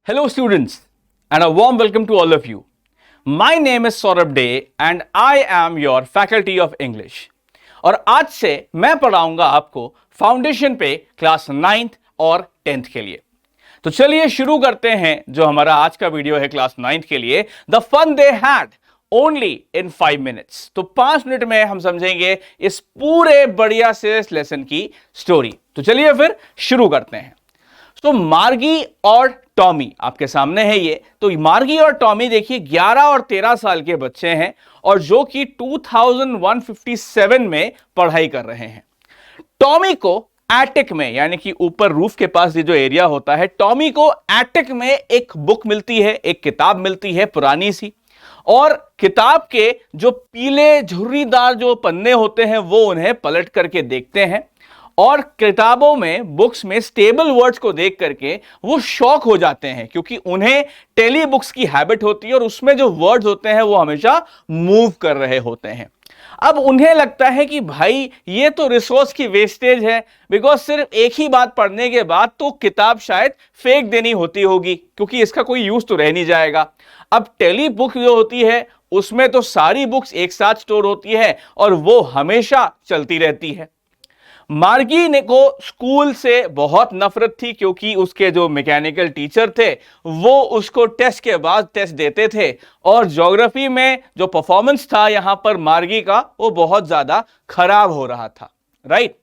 Hello students and a warm welcome to all of you. My name is Saurabh Day and I am your faculty of English. और आज से मैं पढ़ाऊंगा आपको foundation पे class 9th और 10th के लिए। तो चलिए शुरू करते हैं जो हमारा आज का वीडियो है क्लास 9th के लिए, the fun they had only in 5 minutes. तो 5 मिनट में हम समझेंगे इस पूरे बढ़िया से लेसन की स्टोरी। तो चलिए फिर शुरू करते हैं। तो मार्गी और टॉमी आपके सामने है ये। तो मार्गी और टॉमी देखिए 11 और 13 साल के बच्चे हैं और जो कि 2157 में पढ़ाई कर रहे हैं। टॉमी को एटिक में यानी कि ऊपर रूफ के पास ये जो एरिया होता है, टॉमी को एटिक में एक बुक मिलती है, एक किताब मिलती है पुरानी सी। और किताब के जो पीले झुर्रीदार जो पन्ने होते हैं वो उन्हें पलट करके देखते हैं और किताबों में बुक्स में स्टेबल वर्ड्स को देख करके वो शॉक हो जाते हैं, क्योंकि उन्हें टेली बुक्स की हैबिट होती है और उसमें जो वर्ड्स होते हैं वो हमेशा मूव कर रहे होते हैं। अब उन्हें लगता है कि भाई ये तो रिसोर्स की वेस्टेज है, बिकॉज सिर्फ एक ही बात पढ़ने के बाद तो किताब शायद फेंक देनी होती होगी, क्योंकि इसका कोई यूज तो रह नहीं जाएगा। अब टेली बुक जो होती है उसमें तो सारी बुक्स एक साथ स्टोर होती है और वो हमेशा चलती रहती है। मार्गी ने को स्कूल से बहुत नफरत थी, क्योंकि उसके जो मैकेनिकल टीचर थे वो उसको टेस्ट के बाद टेस्ट देते थे और ज्योग्राफी में जो परफॉर्मेंस था यहां पर मार्गी का वो बहुत ज्यादा खराब हो रहा था। राइट।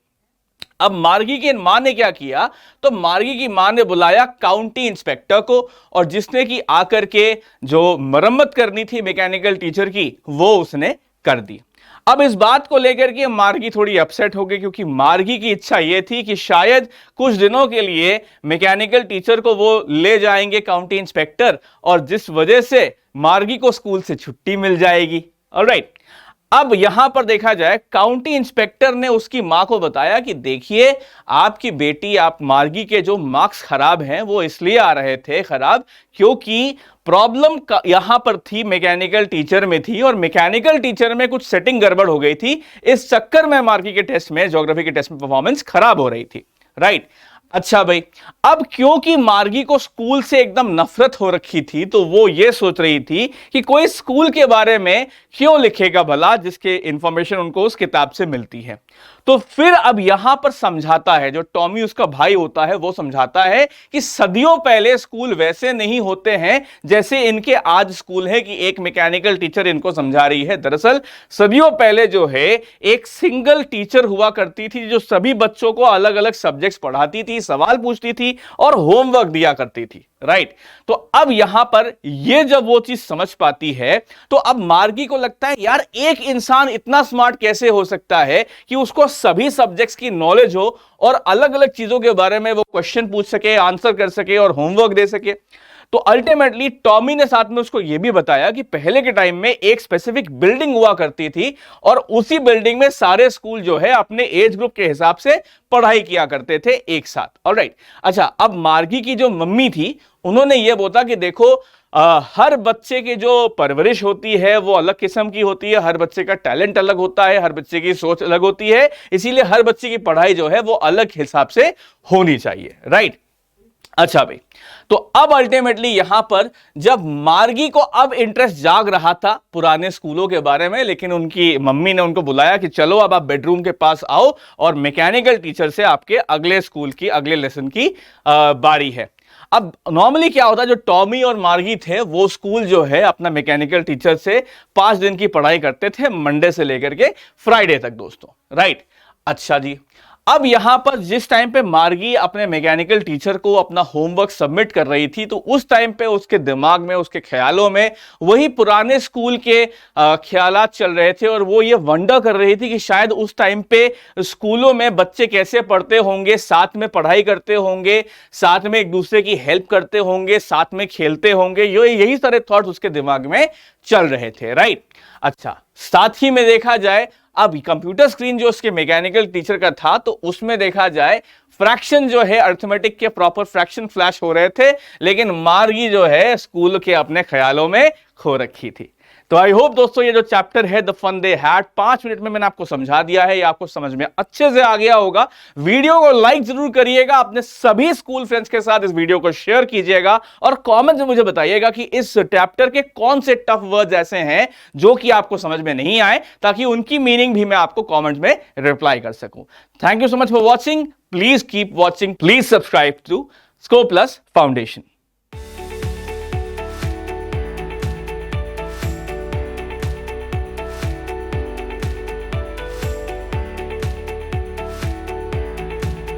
अब मार्गी की मां ने क्या किया, तो मार्गी की मां ने बुलाया काउंटी इंस्पेक्टर को और जिसने कि आकर के जो मरम्मत करनी थी मैकेनिकल टीचर की वो उसने कर दी। अब इस बात को लेकर के मार्गी थोड़ी अपसेट हो गई, क्योंकि मार्गी की इच्छा यह थी कि शायद कुछ दिनों के लिए मैकेनिकल टीचर को वो ले जाएंगे काउंटी इंस्पेक्टर और जिस वजह से मार्गी को स्कूल से छुट्टी मिल जाएगी। ऑलराइट। अब यहां पर देखा जाए काउंटी इंस्पेक्टर ने उसकी मां को बताया कि देखिए आपकी बेटी आप मार्गी के जो मार्क्स खराब हैं वो इसलिए आ रहे थे खराब क्योंकि प्रॉब्लम यहां पर थी मैकेनिकल टीचर में थी और मैकेनिकल टीचर में कुछ सेटिंग गड़बड़ हो गई थी। इस चक्कर में मार्गी के टेस्ट में ज्योग्राफी के टेस्ट में परफॉर्मेंस खराब हो रही थी। राइट। अच्छा भाई, अब क्योंकि मार्गी को स्कूल से एकदम नफरत हो रखी थी तो वो ये सोच रही थी कि कोई स्कूल के बारे में क्यों लिखेगा भला जिसके इंफॉर्मेशन उनको उस किताब से मिलती है। तो फिर अब यहां पर समझाता है, जो टॉमी उसका भाई होता है वो समझाता है कि सदियों पहले स्कूल वैसे नहीं होते हैं जैसे इनके आज स्कूल है कि एक मैकेनिकल टीचर इनको समझा रही है। दरअसल सदियों पहले जो है एक सिंगल टीचर हुआ करती थी जो सभी बच्चों को अलग अलग सब्जेक्ट्स पढ़ाती थी, सवाल पूछती थी और होमवर्क दिया करती थी। राइट। तो अब यहां पर ये जब वो चीज समझ पाती है तो अब मार्गी को लगता है यार एक इंसान इतना स्मार्ट कैसे हो सकता है कि उसको सभी सब्जेक्ट्स की नॉलेज हो और अलग अलग चीजों के बारे में वो क्वेश्चन पूछ सके, आंसर कर सके और होमवर्क दे सके। तो अल्टीमेटली टॉमी ने साथ में उसको यह भी बताया कि पहले के टाइम में एक स्पेसिफिक बिल्डिंग हुआ करती थी और उसी बिल्डिंग में सारे स्कूल जो है अपने एज ग्रुप के हिसाब से पढ़ाई किया करते थे एक साथ। ऑलराइट। अच्छा, अब मार्गी की जो मम्मी थी उन्होंने यह बोला कि देखो हर बच्चे की जो परवरिश होती है वो अलग किस्म की होती है, हर बच्चे का टैलेंट अलग होता है, हर बच्चे की सोच अलग होती है, इसीलिए हर बच्चे की पढ़ाई जो है वो अलग हिसाब से होनी चाहिए। राइट। अच्छा भाई, तो अब अल्टीमेटली यहां पर जब मार्गी को अब इंटरेस्ट जाग रहा था पुराने स्कूलों के बारे में, लेकिन उनकी मम्मी ने उनको बुलाया कि चलो अब आप बेडरूम के पास आओ और मैकेनिकल टीचर से आपके अगले स्कूल की अगले लेसन की बारी है। अब नॉर्मली क्या होता है, जो टॉमी और मार्गी थे वो स्कूल जो है अपना मैकेनिकल टीचर से 5 दिन की पढ़ाई करते थे, मंडे से लेकर के फ्राइडे तक दोस्तों। राइट। अच्छा जी, अब यहां पर जिस टाइम पे मार्गी अपने मैकेनिकल टीचर को अपना होमवर्क सबमिट कर रही थी तो उस टाइम पे उसके दिमाग में, उसके ख्यालों में वही पुराने स्कूल के ख्यालात चल रहे थे और वो ये वंडर कर रही थी कि शायद उस टाइम पे स्कूलों में बच्चे कैसे पढ़ते होंगे, साथ में पढ़ाई करते होंगे, साथ में एक दूसरे की हेल्प करते होंगे, साथ में खेलते होंगे। यही सारे थॉट्स उसके दिमाग में चल रहे थे। राइट। अच्छा, साथ ही में देखा जाए अब कंप्यूटर स्क्रीन जो उसके मैकेनिकल टीचर का था तो उसमें देखा जाए फ्रैक्शन जो है अर्थमेटिक के प्रॉपर फ्रैक्शन फ्लैश हो रहे थे, लेकिन मार्गी जो है स्कूल के अपने ख्यालों में खो रखी थी। तो आई होप दोस्तों ये जो चैप्टर है the fun they had 5 minute में मैंने आपको समझा दिया है, ये आपको समझ में अच्छे से आ गया होगा। वीडियो को लाइक जरूर करिएगा, अपने सभी स्कूल फ्रेंड्स के साथ इस वीडियो को शेयर कीजिएगा और कमेंट्स में मुझे बताइएगा कि इस चैप्टर के कौन से टफ वर्ड्स ऐसे हैं जो कि आपको समझ में नहीं आए, ताकि उनकी मीनिंग भी मैं आपको कमेंट्स में रिप्लाई कर सकूं। Thank you so much for watching. Please keep watching, please subscribe to scope plus foundation.